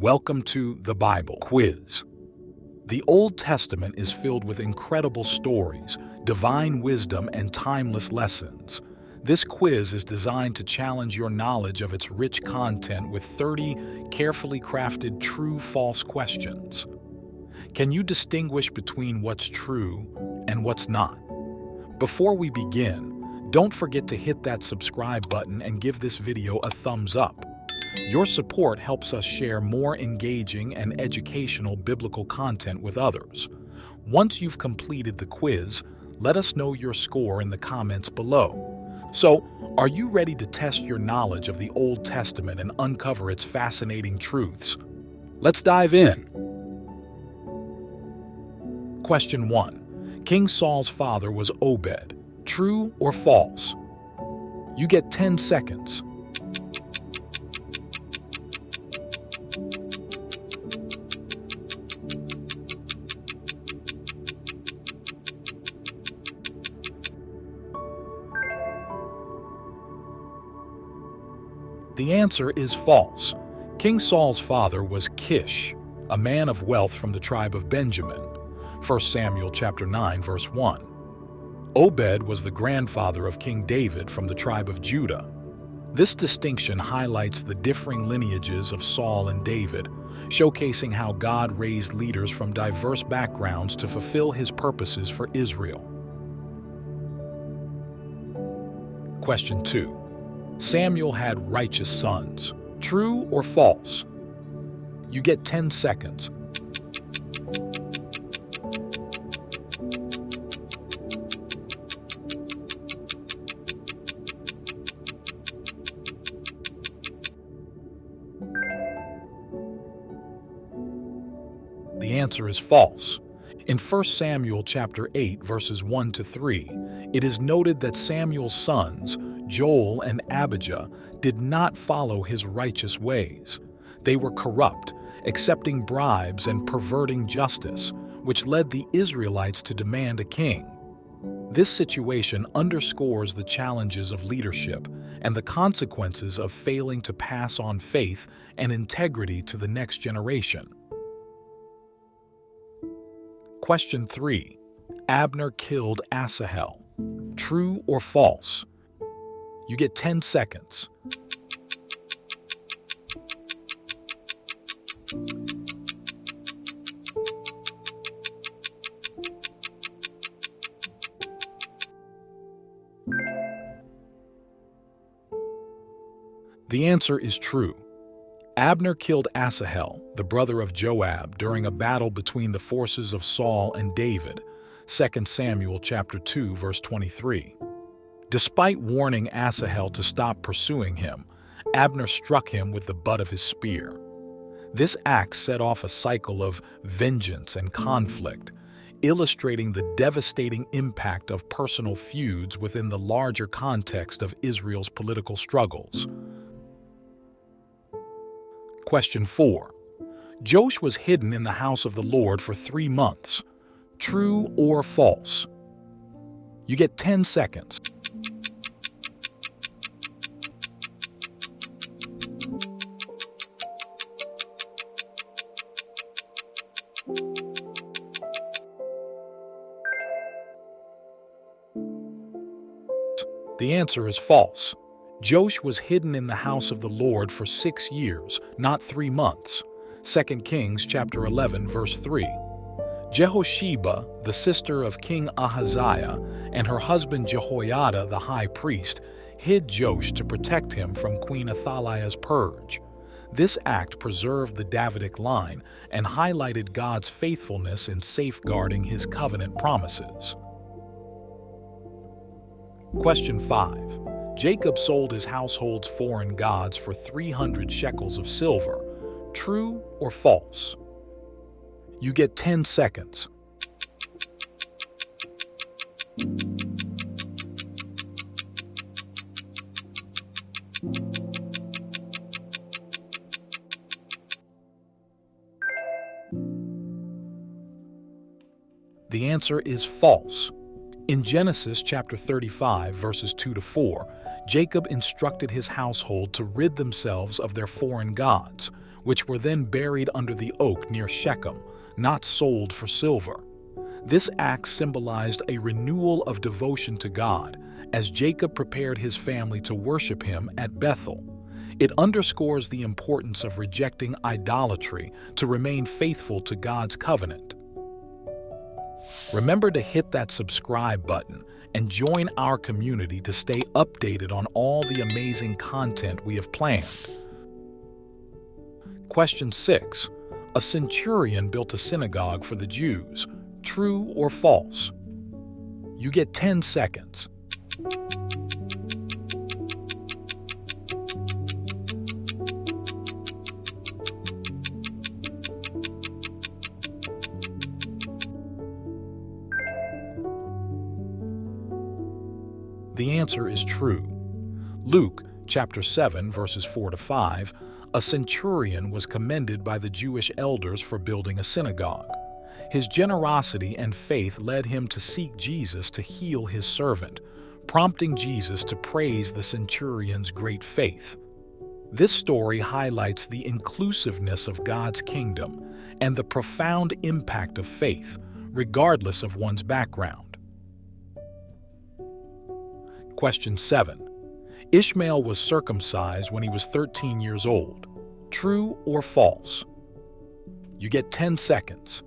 Welcome to the Bible Quiz. The Old Testament is filled with incredible stories, divine wisdom, and timeless lessons. This quiz is designed to challenge your knowledge of its rich content with 30 carefully crafted true-false questions. Can you distinguish between what's true and what's not? Before we begin, don't forget to hit that subscribe button and give this video a thumbs up. Your support helps us share more engaging and educational biblical content with others. Once you've completed the quiz, let us know your score in the comments below. So, are you ready to test your knowledge of the Old Testament and uncover its fascinating truths? Let's dive in. Question 1. King Saul's father was Obed. True or false? You get 10 seconds. The answer is false. King Saul's father was Kish, a man of wealth from the tribe of Benjamin. 1 Samuel chapter 9, verse 1. Obed was the grandfather of King David from the tribe of Judah. This distinction highlights the differing lineages of Saul and David, showcasing how God raised leaders from diverse backgrounds to fulfill his purposes for Israel. Question 2. Samuel had righteous sons. True or false? You get 10 seconds. The answer is false. In 1 Samuel chapter 8, verses 1 to 3, it is noted that Samuel's sons, Joel and Abijah, did not follow his righteous ways. They were corrupt, accepting bribes and perverting justice, which led the Israelites to demand a king. This situation underscores the challenges of leadership and the consequences of failing to pass on faith and integrity to the next generation. Question 3. Abner killed Asahel. True or false? You get 10 seconds. The answer is true. Abner killed Asahel, the brother of Joab, during a battle between the forces of Saul and David. 2 Samuel chapter 2, verse 23. Despite warning Asahel to stop pursuing him, Abner struck him with the butt of his spear. This act set off a cycle of vengeance and conflict, illustrating the devastating impact of personal feuds within the larger context of Israel's political struggles. Question 4. Joash was hidden in the house of the Lord for 3 months. True or false? You get 10 seconds. The answer is false. Joash was hidden in the house of the Lord for 6 years, not 3 months. 2 Kings chapter 11, verse 3. Jehosheba, the sister of King Ahaziah, and her husband Jehoiada the high priest, hid Joash to protect him from Queen Athaliah's purge. This act preserved the Davidic line and highlighted God's faithfulness in safeguarding his covenant promises. Question 5. Jacob sold his household's foreign gods for 300 shekels of silver. True or false? You get 10 seconds. The answer is false. In Genesis chapter 35, verses 2 to 4, Jacob instructed his household to rid themselves of their foreign gods, which were then buried under the oak near Shechem, not sold for silver. This act symbolized a renewal of devotion to God, as Jacob prepared his family to worship him at Bethel. It underscores the importance of rejecting idolatry to remain faithful to God's covenant. Remember to hit that subscribe button and join our community to stay updated on all the amazing content we have planned. Question 6. A centurion built a synagogue for the Jews. True or false? You get 10 seconds. The answer is true. Luke chapter 7, verses 4 to 5, a centurion was commended by the Jewish elders for building a synagogue. His generosity and faith led him to seek Jesus to heal his servant, prompting Jesus to praise the centurion's great faith. This story highlights the inclusiveness of God's kingdom and the profound impact of faith, regardless of one's background. Question 7. Ishmael was circumcised when he was 13 years old. True or false? You get 10 seconds.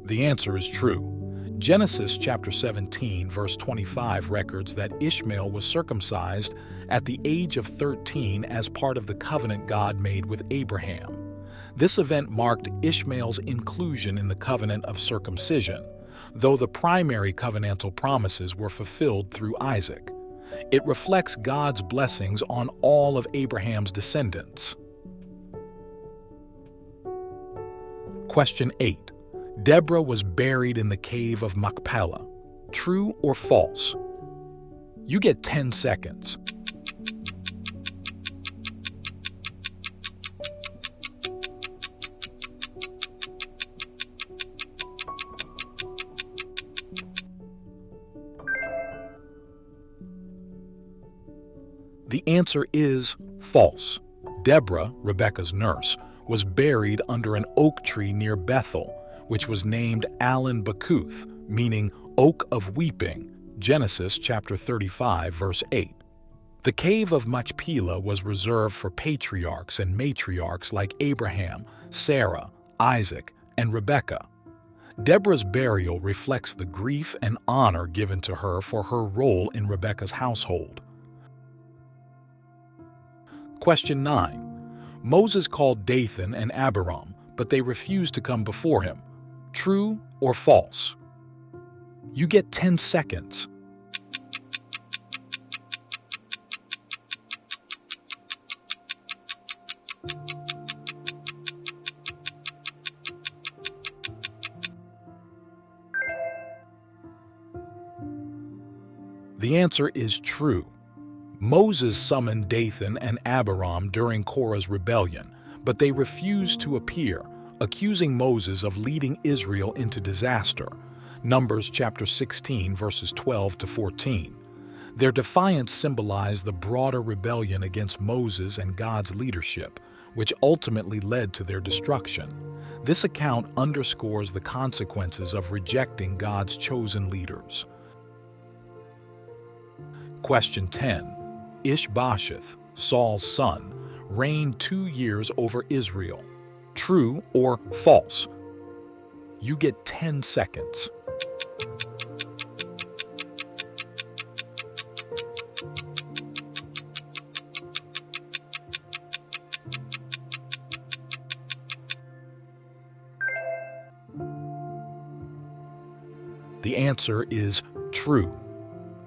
The answer is true. Genesis chapter 17, verse 25 records that Ishmael was circumcised at the age of 13 as part of the covenant God made with Abraham. This event marked Ishmael's inclusion in the covenant of circumcision, though the primary covenantal promises were fulfilled through Isaac. It reflects God's blessings on all of Abraham's descendants. Question 8. Deborah was buried in the cave of Machpelah. True or false? You get 10 seconds. The answer is false. Deborah, Rebekah's nurse, was buried under an oak tree near Bethel, which was named Allon Bakuth, meaning Oak of Weeping, Genesis chapter 35, verse 8. The cave of Machpelah was reserved for patriarchs and matriarchs like Abraham, Sarah, Isaac, and Rebekah. Deborah's burial reflects the grief and honor given to her for her role in Rebekah's household. Question 9. Moses called Dathan and Abiram, but they refused to come before him. True or false? You get 10 seconds. The answer is true. Moses summoned Dathan and Abiram during Korah's rebellion, but they refused to appear, accusing Moses of leading Israel into disaster. Numbers chapter 16, verses 12 to 14. Their defiance symbolized the broader rebellion against Moses and God's leadership, which ultimately led to their destruction. This account underscores the consequences of rejecting God's chosen leaders. Question 10. Ishbosheth, Saul's son, reigned 2 years over Israel. True or false? You get 10 seconds. The answer is true.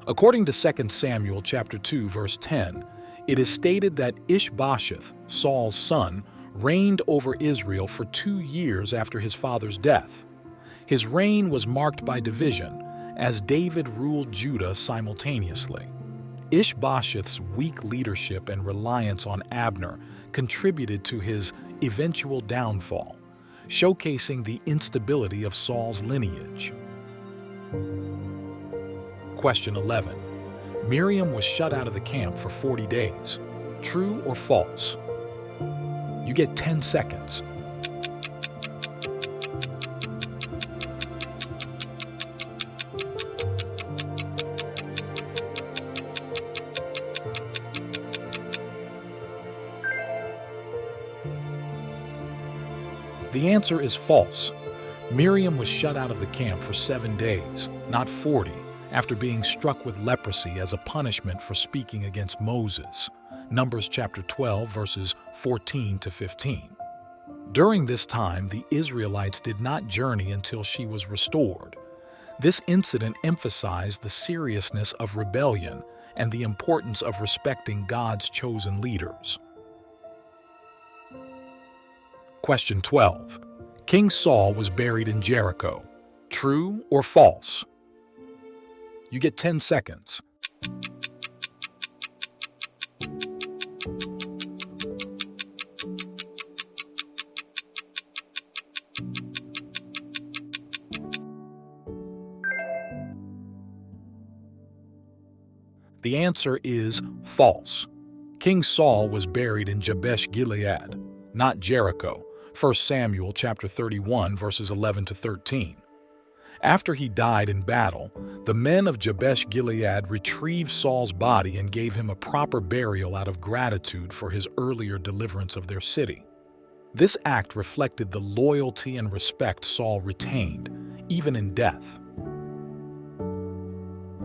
According to 2 Samuel chapter 2, verse 10, it is stated that Ishbosheth, Saul's son, reigned over Israel for 2 years after his father's death. His reign was marked by division, as David ruled Judah simultaneously. Ishbosheth's weak leadership and reliance on Abner contributed to his eventual downfall, showcasing the instability of Saul's lineage. Question 11. Miriam was shut out of the camp for 40 days. True or false? You get 10 seconds. The answer is false. Miriam was shut out of the camp for 7 days, not 40, after being struck with leprosy as a punishment for speaking against Moses. Numbers chapter 12, verses 14 to 15. During this time, the Israelites did not journey until she was restored. This incident emphasized the seriousness of rebellion and the importance of respecting God's chosen leaders. Question 12. King Saul was buried in Jericho. True or false? You get 10 seconds. The answer is false. King Saul was buried in Jabesh Gilead, not Jericho. 1 Samuel chapter 31, verses 11 to 13. After he died in battle, the men of Jabesh Gilead retrieved Saul's body and gave him a proper burial out of gratitude for his earlier deliverance of their city. This act reflected the loyalty and respect Saul retained, even in death.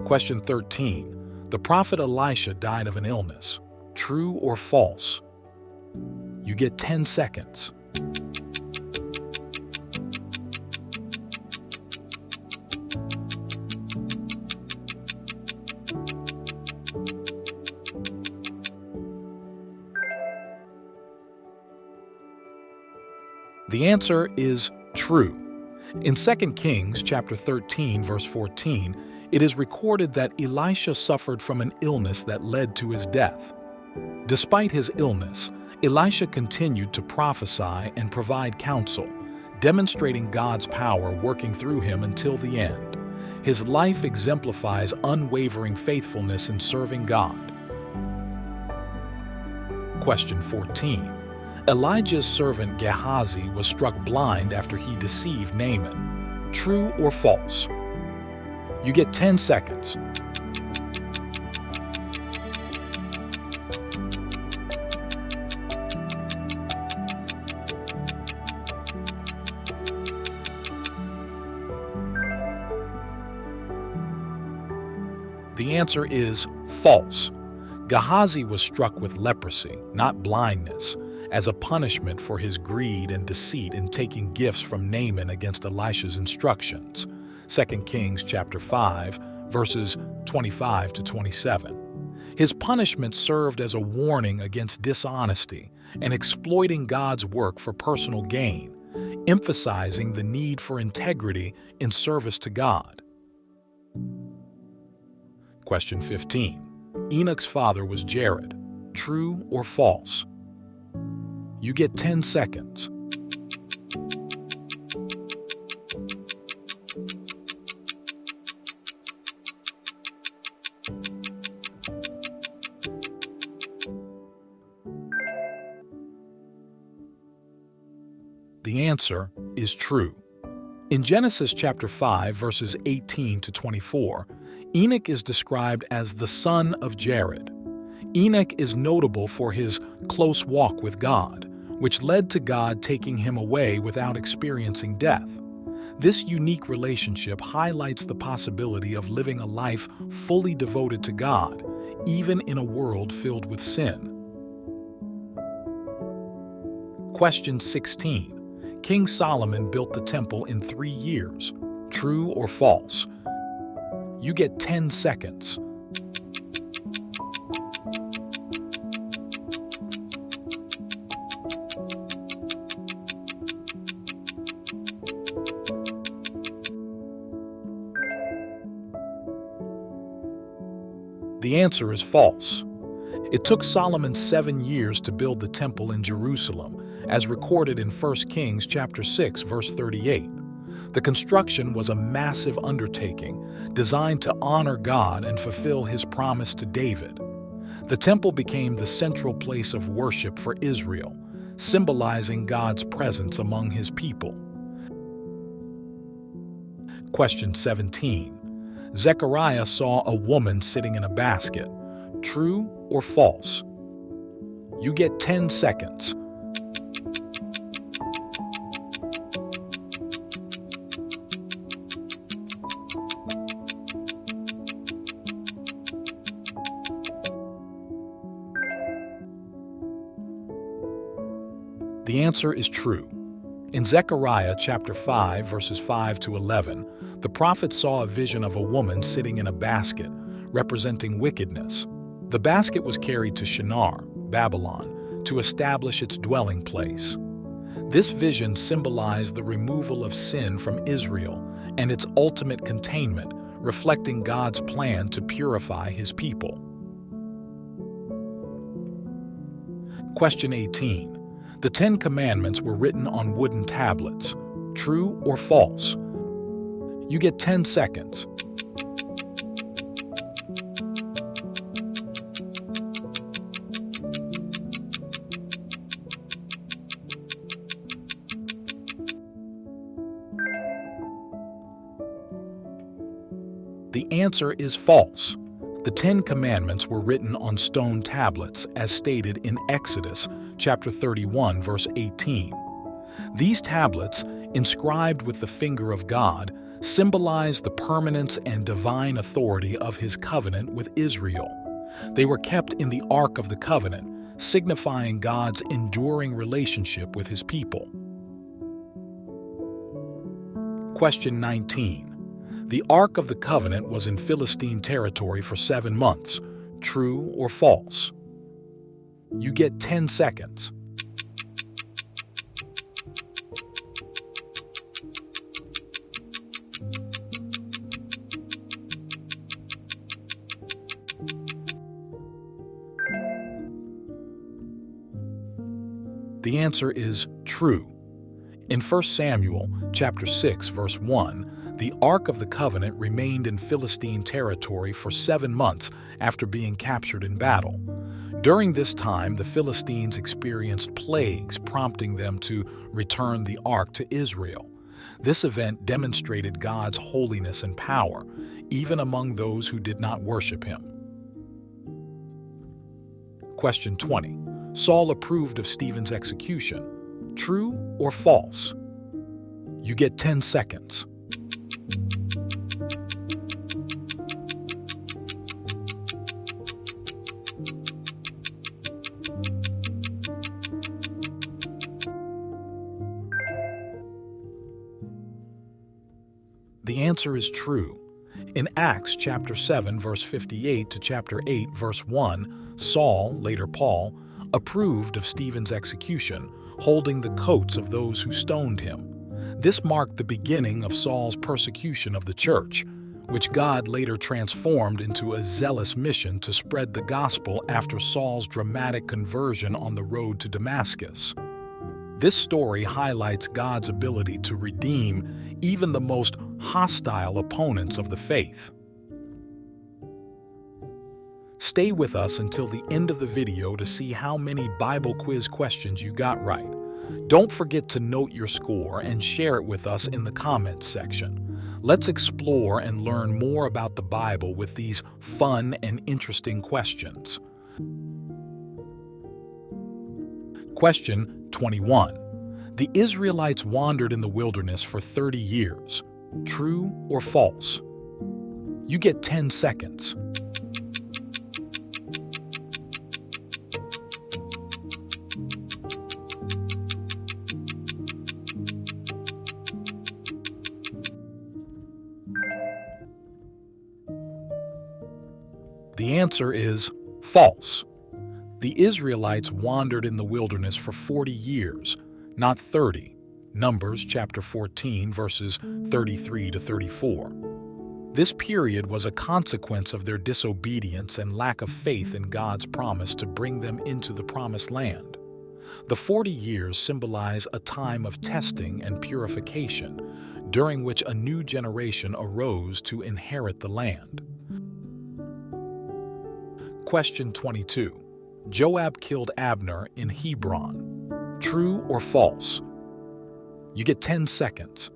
Question 13. The prophet Elisha died of an illness. True or false? You get 10 seconds. The answer is true. In 2 Kings chapter 13, verse 14, it is recorded that Elisha suffered from an illness that led to his death. Despite his illness, Elisha continued to prophesy and provide counsel, demonstrating God's power working through him until the end. His life exemplifies unwavering faithfulness in serving God. Question 14. Elijah's servant Gehazi was struck blind after he deceived Naaman. True or false? You get 10 seconds. The answer is false. Gehazi was struck with leprosy, not blindness, as a punishment for his greed and deceit in taking gifts from Naaman against Elisha's instructions. 2 Kings chapter 5, verses 25 to 27. His punishment served as a warning against dishonesty and exploiting God's work for personal gain, emphasizing the need for integrity in service to God. Question 15. Enoch's father was Jared. True or false? You get 10 seconds. The answer is true. In Genesis chapter 5, verses 18 to 24, Enoch is described as the son of Jared. Enoch is notable for his close walk with God, which led to God taking him away without experiencing death. This unique relationship highlights the possibility of living a life fully devoted to God, even in a world filled with sin. Question 16. King Solomon built the temple in 3 years. True or false? You get 10 seconds. The answer is false. It took Solomon 7 years to build the temple in Jerusalem, as recorded in 1 Kings chapter 6, verse 38. The construction was a massive undertaking designed to honor God and fulfill his promise to David. The temple became the central place of worship for Israel, symbolizing God's presence among his people. Question 17. Zechariah saw a woman sitting in a basket. True or false? You get 10 seconds. The answer is true. In Zechariah chapter 5, verses 5 to 11, the prophet saw a vision of a woman sitting in a basket, representing wickedness. The basket was carried to Shinar, Babylon, to establish its dwelling place. This vision symbolized the removal of sin from Israel and its ultimate containment, reflecting God's plan to purify his people. Question 18. The 10 Commandments were written on wooden tablets. True or false? You get 10 seconds. The answer is false. The 10 Commandments were written on stone tablets, as stated in Exodus chapter 31, verse 18. These tablets, inscribed with the finger of God, symbolize the permanence and divine authority of his covenant with Israel. They were kept in the Ark of the Covenant, signifying God's enduring relationship with his people. Question 19. The Ark of the Covenant was in Philistine territory for 7 months. True or false? You get 10 seconds. The answer is true. In 1 Samuel chapter 6, verse 1, the Ark of the Covenant remained in Philistine territory for 7 months after being captured in battle. During this time, the Philistines experienced plagues, prompting them to return the Ark to Israel. This event demonstrated God's holiness and power, even among those who did not worship him. Question 20. Saul approved of Stephen's execution. True or false? You get 10 seconds. The answer is true. In Acts chapter 7, verse 58 to chapter 8, verse 1, Saul, later Paul, approved of Stephen's execution, holding the coats of those who stoned him. This marked the beginning of Saul's persecution of the church, which God later transformed into a zealous mission to spread the gospel after Saul's dramatic conversion on the road to Damascus. This story highlights God's ability to redeem even the most hostile opponents of the faith. Stay with us until the end of the video to see how many Bible quiz questions you got right. Don't forget to note your score and share it with us in the comments section. Let's explore and learn more about the Bible with these fun and interesting questions. Question 21. The Israelites wandered in the wilderness for 30 years. True or false? You get 10 seconds. The answer is false. The Israelites wandered in the wilderness for 40 years, not 30. Numbers chapter 14, verses 33 to 34. This period was a consequence of their disobedience and lack of faith in God's promise to bring them into the Promised Land. The 40 years symbolize a time of testing and purification, during which a new generation arose to inherit the land. Question 22. Joab killed Abner in Hebron. True or false? You get 10 seconds.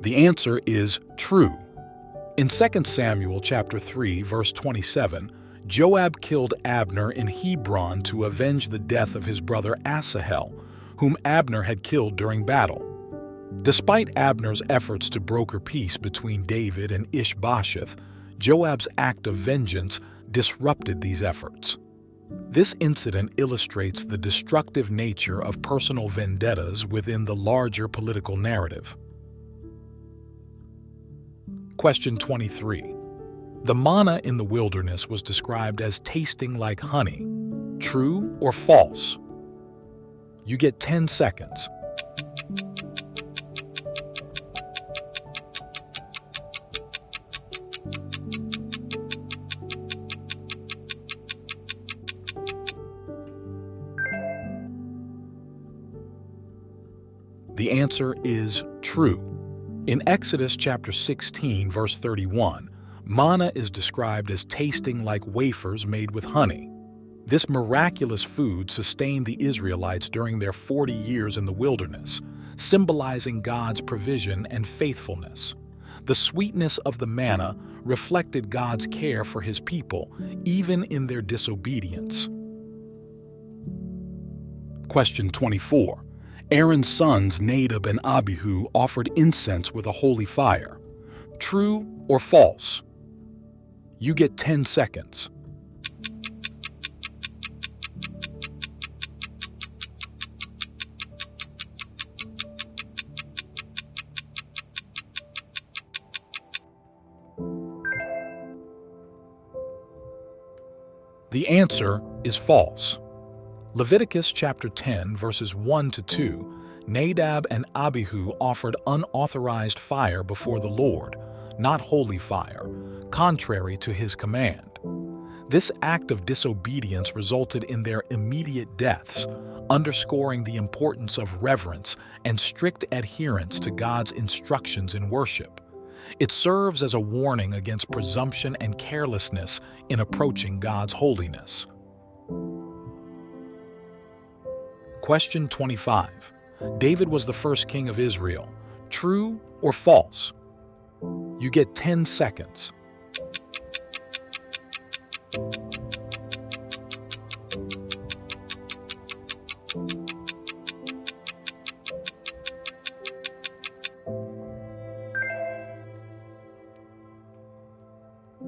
The answer is true. In 2 Samuel chapter 3, verse 27, Joab killed Abner in Hebron to avenge the death of his brother Asahel, whom Abner had killed during battle. Despite Abner's efforts to broker peace between David and Ishbosheth, Joab's act of vengeance disrupted these efforts. This incident illustrates the destructive nature of personal vendettas within the larger political narrative. Question 23. The manna in the wilderness was described as tasting like honey. True or false? You get 10 seconds. The answer is true. In Exodus chapter 16, verse 31, manna is described as tasting like wafers made with honey. This miraculous food sustained the Israelites during their 40 years in the wilderness, symbolizing God's provision and faithfulness. The sweetness of the manna reflected God's care for His people, even in their disobedience. Question 24. Aaron's sons Nadab and Abihu offered incense with a holy fire. True or false? You get 10 seconds. The answer is false. Leviticus chapter 10, verses 1 to 2, Nadab and Abihu offered unauthorized fire before the Lord, not holy fire, contrary to His command. This act of disobedience resulted in their immediate deaths, underscoring the importance of reverence and strict adherence to God's instructions in worship. It serves as a warning against presumption and carelessness in approaching God's holiness. Question 25. David was the first king of Israel. True or false? You get 10 seconds.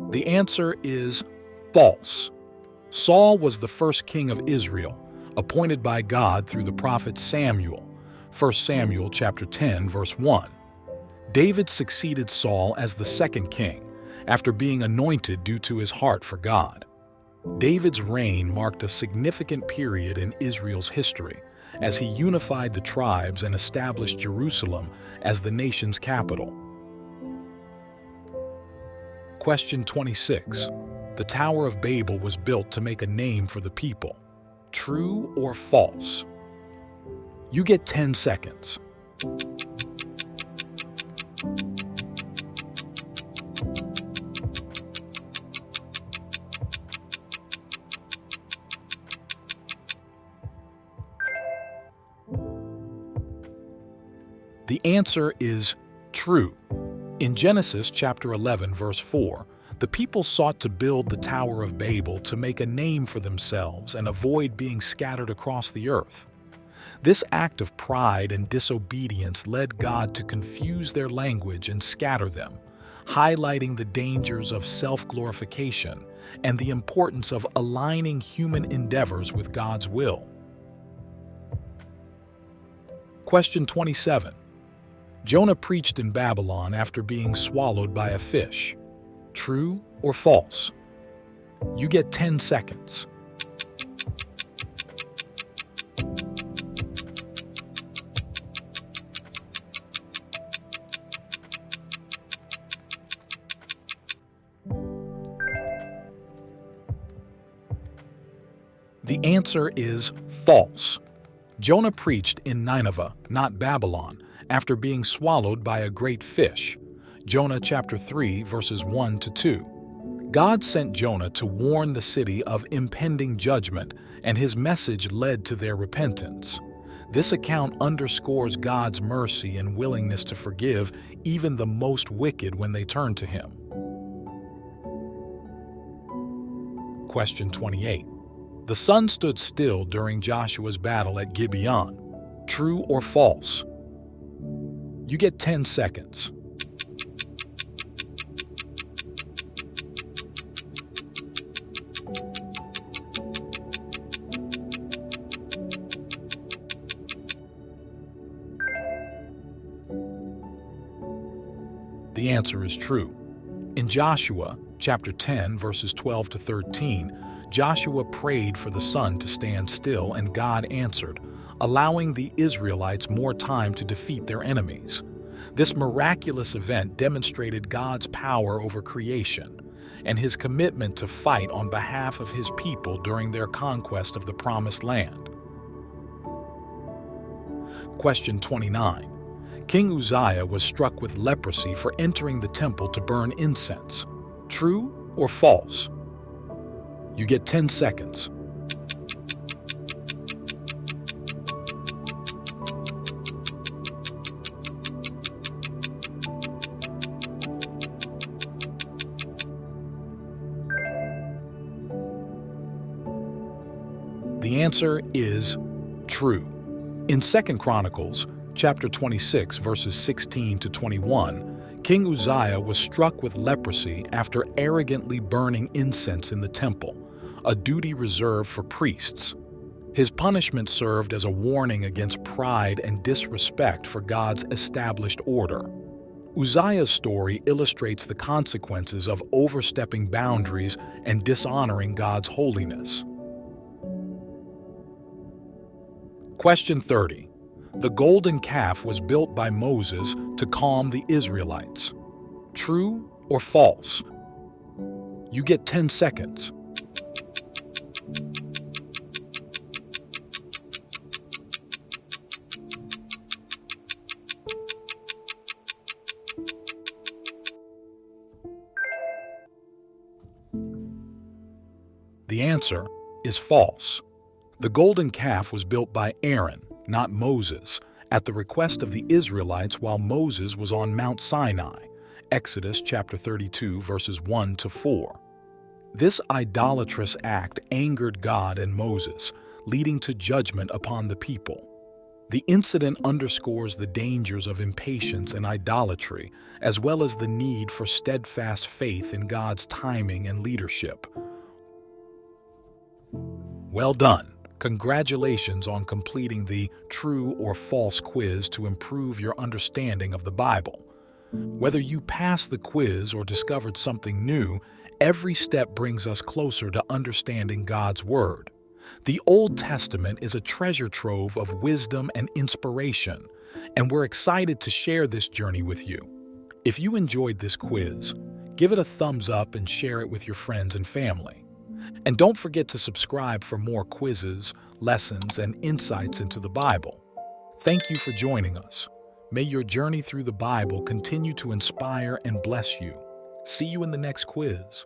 The answer is false. Saul was the first king of Israel, appointed by God through the prophet Samuel, 1 Samuel chapter 10, verse 1. David succeeded Saul as the second king, after being anointed due to his heart for God. David's reign marked a significant period in Israel's history, as he unified the tribes and established Jerusalem as the nation's capital. Question 26. The Tower of Babel was built to make a name for the people. True or false? You get 10 seconds. The answer is true. In Genesis chapter 11, verse 4, the people sought to build the Tower of Babel to make a name for themselves and avoid being scattered across the earth. This act of pride and disobedience led God to confuse their language and scatter them, highlighting the dangers of self-glorification and the importance of aligning human endeavors with God's will. Question 27. Jonah preached in Babylon after being swallowed by a fish. True or false? You get 10 seconds. The answer is false. Jonah preached in Nineveh, not Babylon, after being swallowed by a great fish. Jonah chapter 3, verses 1 to 2. God sent Jonah to warn the city of impending judgment, and his message led to their repentance. This account underscores God's mercy and willingness to forgive even the most wicked when they turn to him. Question 28. The sun stood still during Joshua's battle at Gibeon. True or false? You get 10 seconds. The answer is true. In Joshua chapter 10, verses 12 to 13, Joshua prayed for the sun to stand still, and God answered, allowing the Israelites more time to defeat their enemies. This miraculous event demonstrated God's power over creation and his commitment to fight on behalf of his people during their conquest of the Promised Land. Question 29. King Uzziah was struck with leprosy for entering the temple to burn incense. True or false? You get 10 seconds. The answer is true. In 2 Chronicles chapter 26, verses 16 to 21, King Uzziah was struck with leprosy after arrogantly burning incense in the temple, a duty reserved for priests. His punishment served as a warning against pride and disrespect for God's established order. Uzziah's story illustrates the consequences of overstepping boundaries and dishonoring God's holiness. Question 30. The golden calf was built by Moses to calm the Israelites. True or false? You get 10 seconds. The answer is false. The golden calf was built by Aaron, not Moses, at the request of the Israelites while Moses was on Mount Sinai, Exodus chapter 32, verses 1 to 4. This idolatrous act angered God and Moses, leading to judgment upon the people. The incident underscores the dangers of impatience and idolatry, as well as the need for steadfast faith in God's timing and leadership. Well done! Congratulations on completing the true or false quiz to improve your understanding of the Bible. Whether you passed the quiz or discovered something new, every step brings us closer to understanding God's Word. The Old Testament is a treasure trove of wisdom and inspiration, and we're excited to share this journey with you. If you enjoyed this quiz, give it a thumbs up and share it with your friends and family. And don't forget to subscribe for more quizzes, lessons, and insights into the Bible. Thank you for joining us. May your journey through the Bible continue to inspire and bless you. See you in the next quiz.